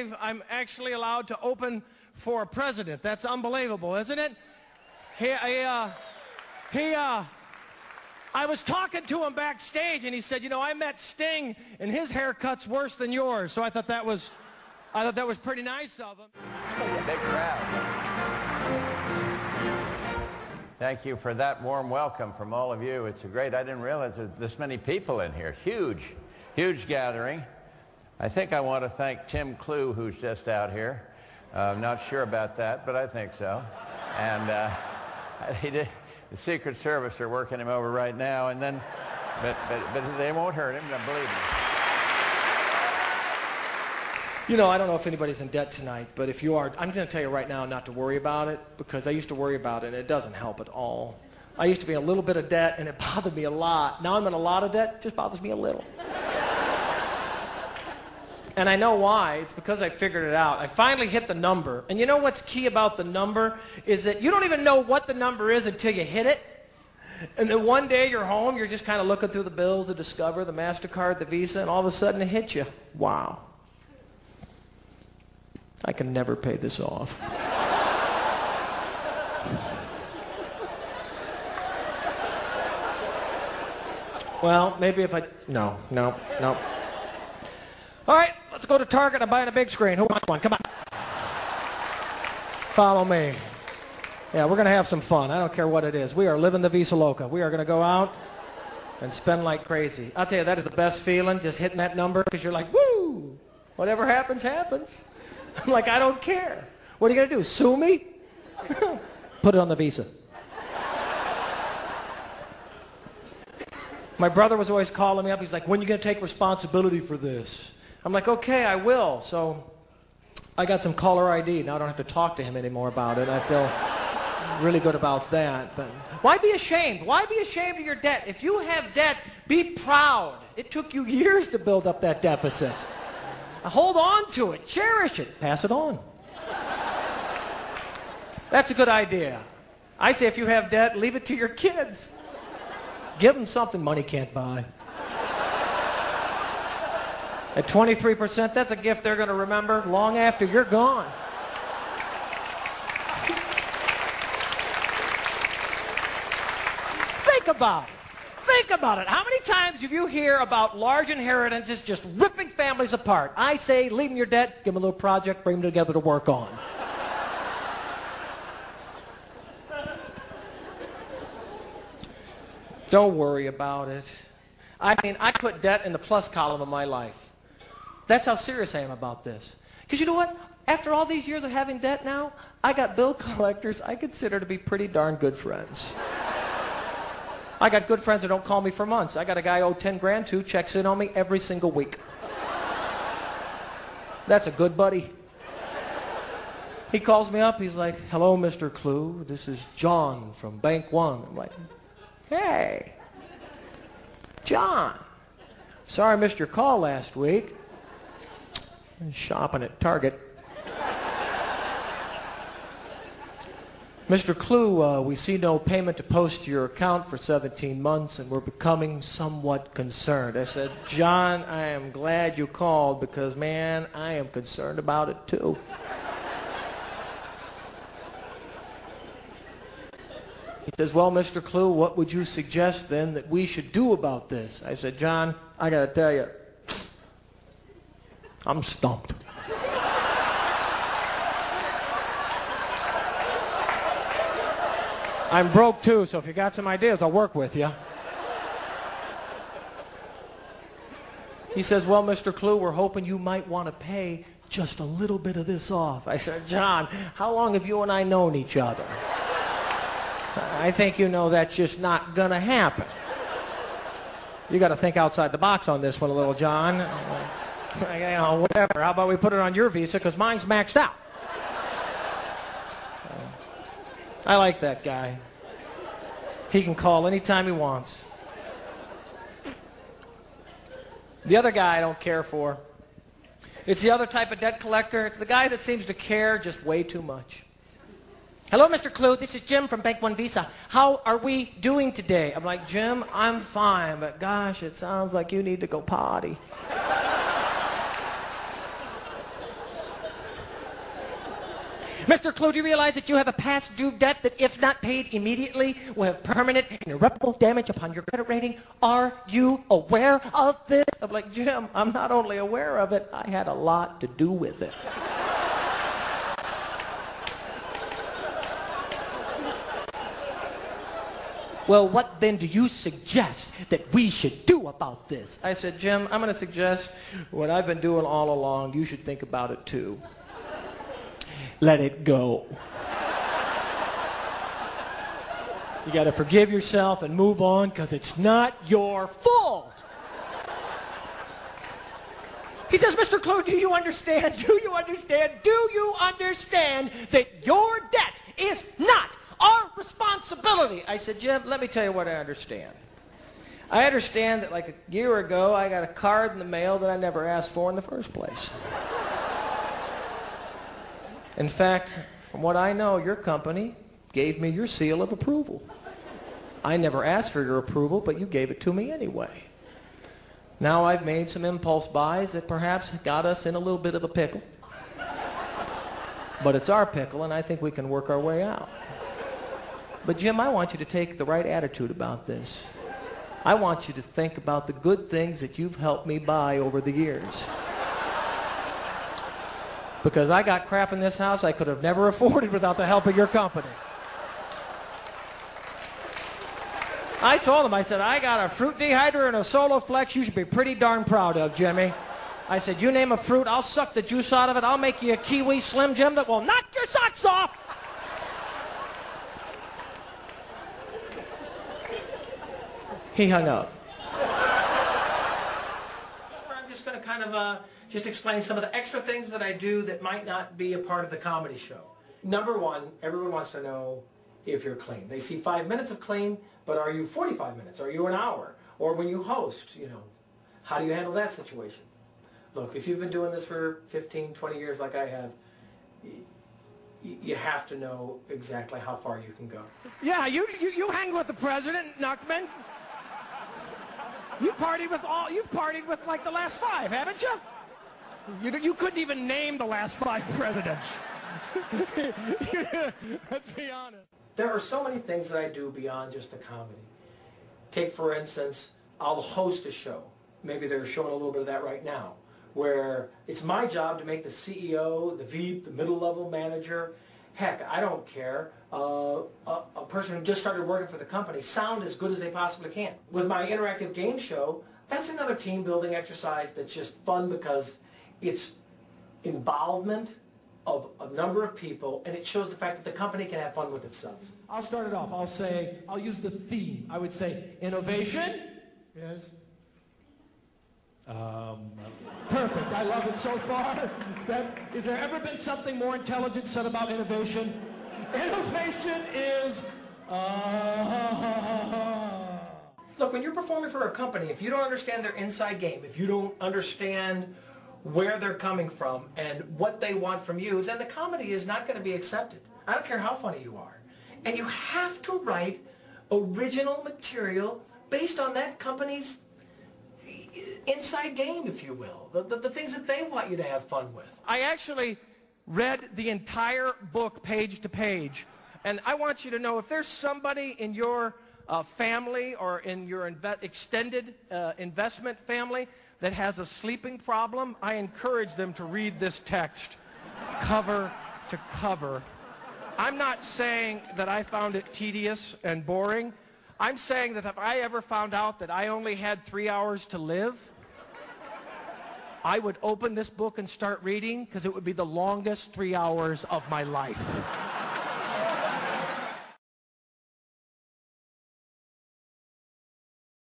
believe I'm actually allowed to open for a president. That's unbelievable, isn't it? I was talking to him backstage, and he said, you know, I met Sting, and his haircut's worse than yours. So I thought that was pretty nice of him. Big crowd. Thank you for that warm welcome from all of you. It's great. I didn't realize there's this many people in here. Huge, huge gathering. I think I want to thank Tim Clue, who's just out here. I'm not sure about that, but I think so. And the Secret Service are working him over right now, and then, but they won't hurt him, believe me. You know, I don't know if anybody's in debt tonight, but if you are, I'm going to tell you right now not to worry about it, because I used to worry about it, and it doesn't help at all. I used to be in a little bit of debt, and it bothered me a lot. Now I'm in a lot of debt, it just bothers me a little. And I know why. It's because I figured it out. I finally hit the number. And you know what's key about the number is that you don't even know what the number is until you hit it. And then one day you're home, you're just kind of looking through the bills, the Discover, the MasterCard, the Visa, and all of a sudden it hits you. Wow. I can never pay this off. Well, maybe if I... No. All right, let's go to Target. I'm buying a big screen. Who wants one? Come on. Follow me. Yeah, we're going to have some fun. I don't care what it is. We are living the Visa Loca. We are going to go out and spend like crazy. I'll tell you, that is the best feeling, just hitting that number, because you're like, woo! Whatever happens, happens. I'm like, I don't care. What are you going to do, sue me? Put it on the Visa. My brother was always calling me up. He's like, when are you going to take responsibility for this? I'm like, okay, I will. So I got some caller ID. Now I don't have to talk to him anymore about it. I feel really good about that. But why be ashamed? Why be ashamed of your debt? If you have debt, be proud. It took you years to build up that deficit. Hold on to it. Cherish it. Pass it on. That's a good idea. I say if you have debt, leave it to your kids. Give them something money can't buy. At 23%, that's a gift they're going to remember long after you're gone. Think about it. Think about it. How many times have you hear about large inheritances just ripping families apart? I say, leave them your debt, give them a little project, bring them together to work on. Don't worry about it. I mean, I put debt in the plus column of my life. That's how serious I am about this. Because you know what? After all these years of having debt now, I got bill collectors I consider to be pretty darn good friends. I got good friends that don't call me for months. I got a guy I owe 10 grand to, checks in on me every single week. That's a good buddy. He calls me up, he's like, hello, Mr. Clue, this is John from Bank One. I'm like, hey, John, sorry I missed your call last week. I'm shopping at Target. Mr. Clue, we see no payment to post to your account for 17 months, and we're becoming somewhat concerned. I said, John, I am glad you called because, man, I am concerned about it too. He says, well, Mr. Clue, what would you suggest then that we should do about this? I said, John, I got to tell you, I'm stumped. I'm broke too, so if you got some ideas, I'll work with you. He says, well, Mr. Clue, we're hoping you might want to pay just a little bit of this off. I said, John, how long have you and I known each other? I think you know that's just not going to happen. You got to think outside the box on this one a little, John. You know, whatever. How about we put it on your Visa because mine's maxed out. I like that guy. He can call anytime he wants. The other guy I don't care for. It's the other type of debt collector. It's the guy that seems to care just way too much. Hello, Mr. Clue. This is Jim from Bank One Visa. How are we doing today? I'm like, Jim, I'm fine, but gosh, it sounds like you need to go potty. Mr. Clue, do you realize that you have a past due debt that, if not paid immediately, will have permanent and irreparable damage upon your credit rating? Are you aware of this? I'm like, Jim, I'm not only aware of it, I had a lot to do with it. Well, what then do you suggest that we should do about this? I said, Jim, I'm going to suggest what I've been doing all along. You should think about it too. Let it go. You got to forgive yourself and move on because it's not your fault. He says, Mr. Clue, do you understand? Do you understand? Do you understand that your debt is not our responsibility? I said, Jim, let me tell you what I understand. I understand that like a year ago, I got a card in the mail that I never asked for in the first place. In fact, from what I know, your company gave me your seal of approval. I never asked for your approval, but you gave it to me anyway. Now I've made some impulse buys that perhaps got us in a little bit of a pickle. But it's our pickle, and I think we can work our way out. But Jim, I want you to take the right attitude about this. I want you to think about the good things that you've helped me buy over the years. Because I got crap in this house I could have never afforded without the help of your company. I told him, I said, I got a fruit dehydrator and a Solo Flex you should be pretty darn proud of, Jimmy. I said, you name a fruit, I'll suck the juice out of it. I'll make you a Kiwi Slim Jim that will knock your socks off. He hung up. I'm just going to kind of just explain some of the extra things that I do that might not be a part of the comedy show. Number one, everyone wants to know if you're clean. They see 5 minutes of clean, but are you 45 minutes? Are you an hour? Or when you host, you know, how do you handle that situation? Look, if you've been doing this for 15, 20 years like I have, you have to know exactly how far you can go. Yeah, you hang with the president, Nuckman. You've partied with like the last 5, haven't you? You couldn't even name the last 5 presidents. Let's be honest. There are so many things that I do beyond just the comedy. Take, for instance, I'll host a show. Maybe they're showing a little bit of that right now, where it's my job to make the CEO, the VP, the middle-level manager, heck, I don't care, a person who just started working for the company sound as good as they possibly can. With my interactive game show, that's another team-building exercise that's just fun because it's involvement of a number of people, and it shows the fact that the company can have fun with itself. I'll start it off. I'll use the theme. I would say innovation. Yes. Perfect. I love it so far. Is there ever been something more intelligent said about innovation? Innovation is... Look, when you're performing for a company, if you don't understand their inside game, if you don't understand where they're coming from and what they want from you, then the comedy is not going to be accepted. I don't care how funny you are. And you have to write original material based on that company's inside game, if you will, the things that they want you to have fun with. I actually read the entire book page to page, and I want you to know if there's somebody in your family or in your extended investment family that has a sleeping problem, I encourage them to read this text cover to cover. I'm not saying that I found it tedious and boring. I'm saying that if I ever found out that I only had 3 hours to live, I would open this book and start reading because it would be the longest 3 hours of my life.